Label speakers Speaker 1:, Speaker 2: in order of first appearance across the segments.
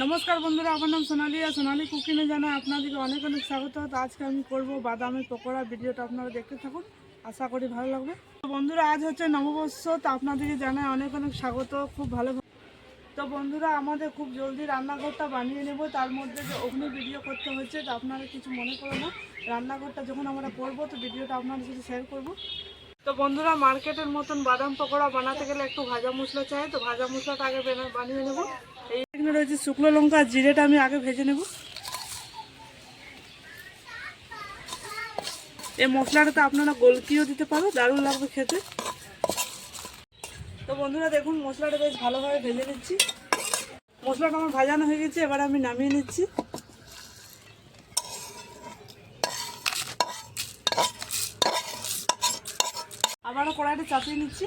Speaker 1: নমস্কার বন্ধুরা, আমার নাম সোনালি আর সোনালি কুকিংয়ে জানাই আপনাদেরকে অনেক অনেক স্বাগত। তো আজকে আমি করব বাদামের পকোড়া। ভিডিওটা আপনারা দেখতে থাকুন, আশা করি ভালো লাগবে। তো বন্ধুরা, আজ হচ্ছে নববর্ষ, তো আপনাদেরকে জানাই অনেক অনেক স্বাগত। খুব ভালো। তো বন্ধুরা, আমাদের খুব জলদি রান্নাঘরটা বানিয়ে নেব, তার মধ্যে যে অগ্নি ভিডিও করতে হচ্ছে, তো আপনারা কিছু মনে করো না। রান্নাঘরটা যখন আমরা করবো তো ভিডিওটা আপনাদের সাথে শেয়ার করব। তো বন্ধুরা, মার্কেটের মতন বাদাম পকোড়া বানাতে গেলে একটু ভাজা মশলা চাই, তো ভাজা মশলাটা আগে বানিয়ে নেব। এইখানে রয়েছে শুকনো লঙ্কা আর জিরেটা আমি আগে ভেজে নেব। এই মশলাটাতে আপনারা গোলকিও দিতে পারো, দারুণ লাগবে খেতে। তো বন্ধুরা দেখুন, মশলাটা বেশ ভালোভাবে ভেজে নিচ্ছি। মশলাটা আমার ভাজানো হয়ে গেছে, এবার আমি নামিয়ে নিচ্ছি। আবারও কড়াইটা চাপিয়ে নিচ্ছি,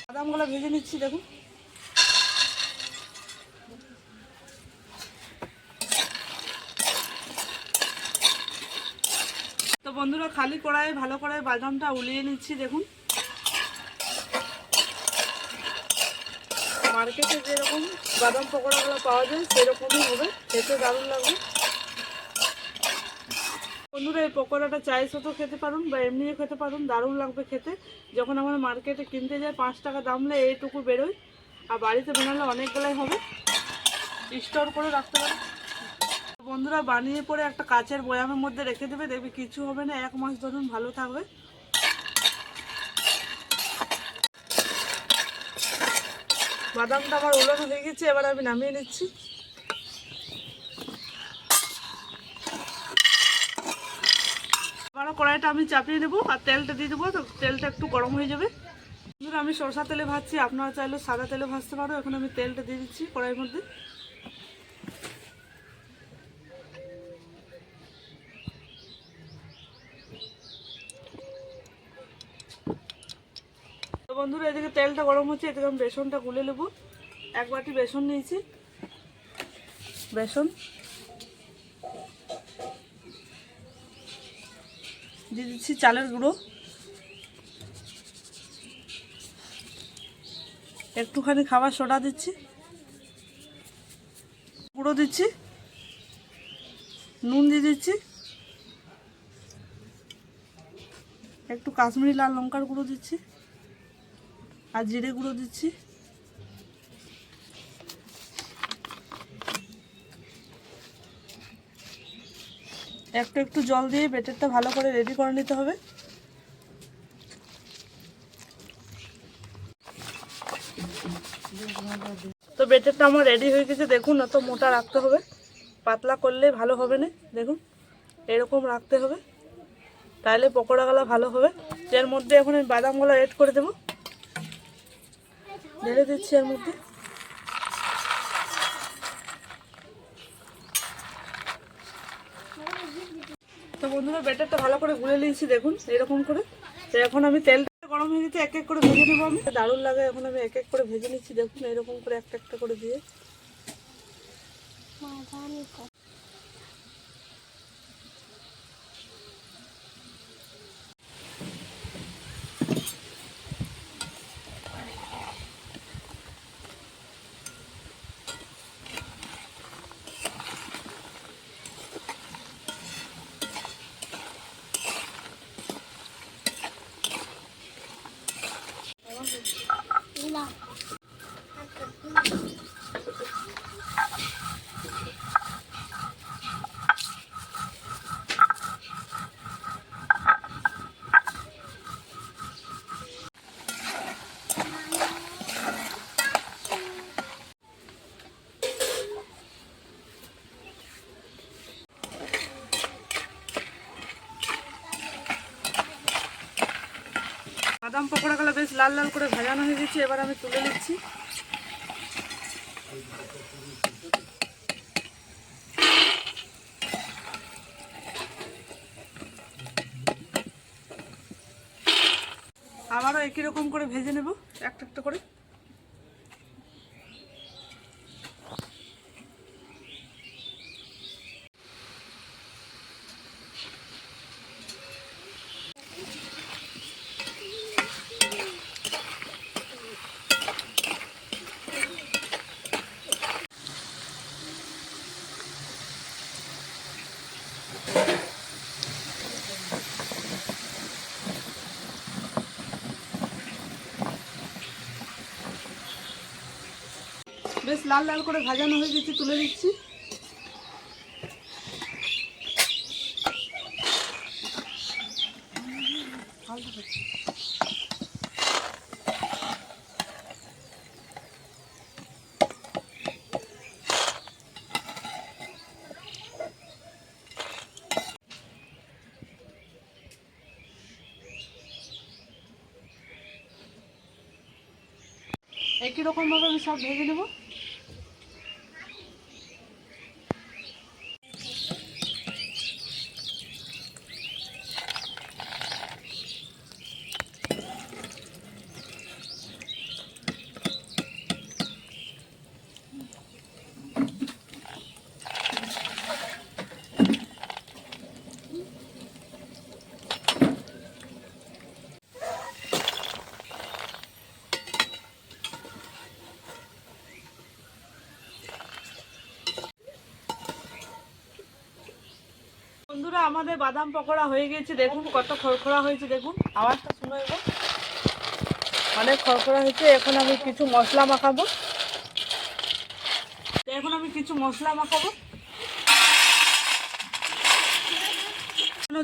Speaker 1: বাদামগুলো ভেজে নিচ্ছি। দেখুন, তো বন্ধুরা খালি কড়াইয়ে ভালো করে বাদামটা উলিয়ে নিচ্ছি। দেখুন, মার্কেটে যেরকম বাদাম পকোড়াগুলো পাওয়া যায় সেরকমই হবে, খেতে দারুণ লাগবে। বন্ধুরা, এই পকোড়াটা চায়ের সাথেও খেতে পারুন বা এমনিও খেতে পারুন, দারুণ লাগবে খেতে। যখন আমরা মার্কেটে কিনতে যাই 5 টাকা দামলে এইটুকু বেরোয়, আর বাড়িতে বানালে অনেকগুলাই হবে, স্টোর করে রাখতে পারে। বন্ধুরা, বানিয়ে পরে একটা কাচের বয়ামের মধ্যে রেখে দেবে, দেখবে কিছু হবে না, 1 মাস ধরুন ভালো থাকবে। বাদামটা আমার উলানো হয়ে গেছে, এবার আমি নামিয়ে নিচ্ছি। আবারও কড়াইটা আমি চাপিয়ে দেবো আর তেলটা দিয়ে দেবো, তো তেলটা একটু গরম হয়ে যাবে। বন্ধুরা, আমি সরষা তেলে ভাজছি, আপনারা চাইলে সাদা তেলে ভাজতে পারো। এখন আমি তেলটা দিয়ে দিচ্ছি কড়াইয়ের মধ্যে। তো বন্ধুরা, এদিকে তেলটা গরম হচ্ছে, এদিকে আমি বেসনটা গুলে নেবো। 1 বাটি বেসন নিয়েছি। বেসন দিয়ে দিচ্ছি, চালের গুঁড়ো একটুখানি, খাবার সোডা দিচ্ছি, গুঁড়ো দিচ্ছি, নুন দিয়ে দিচ্ছি, একটু কাশ্মীরি লাল লঙ্কার গুঁড়ো দিচ্ছি আর জিরে গুঁড়ো দিচ্ছি। একটু একটু জল দিয়ে ব্যাটারটা ভালো করে রেডি করে নিতে হবে। তো ব্যাটারটা আমার রেডি হয়ে গেছে। দেখুন, অত মোটা রাখতে হবে, পাতলা করলে ভালো হবে না। দেখুন, এরকম রাখতে হবে, তাহলে পকোড়াগুলো ভালো হবে। এর মধ্যে এখন আমি বাদামগুলো এড করে দেবো, ঢেলে দিচ্ছি এর মধ্যে। তো বন্ধুরা, ব্যাটারটা ভালো করে গুলে নিয়েছি, দেখুন এরকম করে। তো এখন আমি তেলটা গরম হয়ে গেছে, এক এক করে ভেজে নেবো। আমি দারুণ লাগে, এখন আমি এক এক করে ভেজে নিচ্ছি। দেখুন এরকম করে একটা একটা করে দিয়ে। বাদাম পকোড়াগুলো বেশ লাল লাল করে ভাজানো হয়ে গেছে, এবার আমি তুলে নিচ্ছি। আবারও একই রকম করে ভেজে নেব, একটা একটা করে। বেশ লাল লাল করে ভাজানো হয়ে গেছে, তুলে দিচ্ছি। একই রকমভাবে আমি সব ভেজে নেব। বন্ধুরা আমাদের বাদাম পকোড়া হয়ে গেছে, দেখুন কত খড়খড়া হয়েছে, দেখুন আওয়াজটা শুনে এবার অনেক খড়খড়া হয়েছে। এখন আমি কিছু মশলা মাখাবো।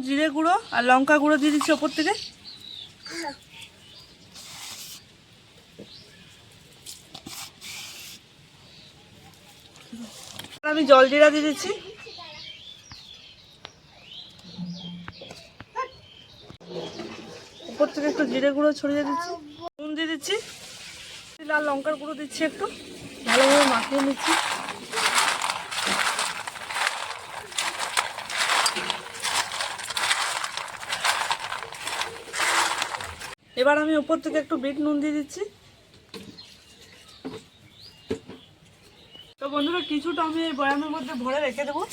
Speaker 1: জিরে গুঁড়ো আর লঙ্কা গুঁড়ো দিয়ে দিচ্ছি ওপর থেকে। আমি জল জিরা দিয়ে দিচ্ছি। উপর থেকে একটু জিরে গুঁড়ো ছড়িয়ে দিচ্ছি, নুন দিয়ে দিচ্ছি, লাল লঙ্কার গুঁড়ো দিচ্ছি, একটু ভালোভাবে মাখিয়ে নিচ্ছি। এবার আমি উপর থেকে একটু বিট নুন দিয়ে দিচ্ছি। তো বন্ধুরা কিছুটা আমি এই বয়ামের মধ্যে ভরে রেখে দেবো।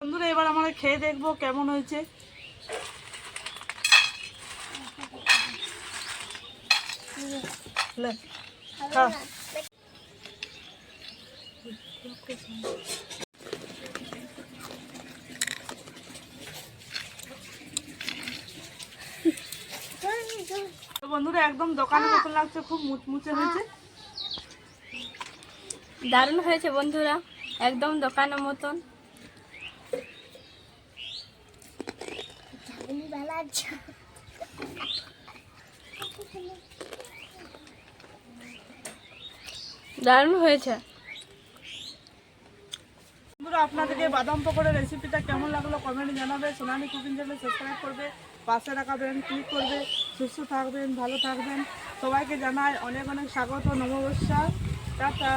Speaker 1: বন্ধুরা এবার আমরা খেয়ে দেখবো কেমন হয়েছে। তো বন্ধুরা একদম দোকানের মতো লাগছে, খুব মুচমুচে হয়েছে,
Speaker 2: দারুণ হয়েছে বন্ধুরা, একদম দোকানের মতন। দারুণ হয়েছে।
Speaker 1: বন্ধুরা আপনাদেরকে বাদাম পকোড়ার রেসিপিটা কেমন লাগলো কমেন্টে জানাবে। সোনালী কুকিং চ্যানেল সাবস্ক্রাইব করবে, পাশে রাখাবেন, ক্লিক করবে। সুস্থ থাকবেন, ভালো থাকবেন। সবাইকে জানাই অনেক অনেক স্বাগত, নমস্কার, টাটা।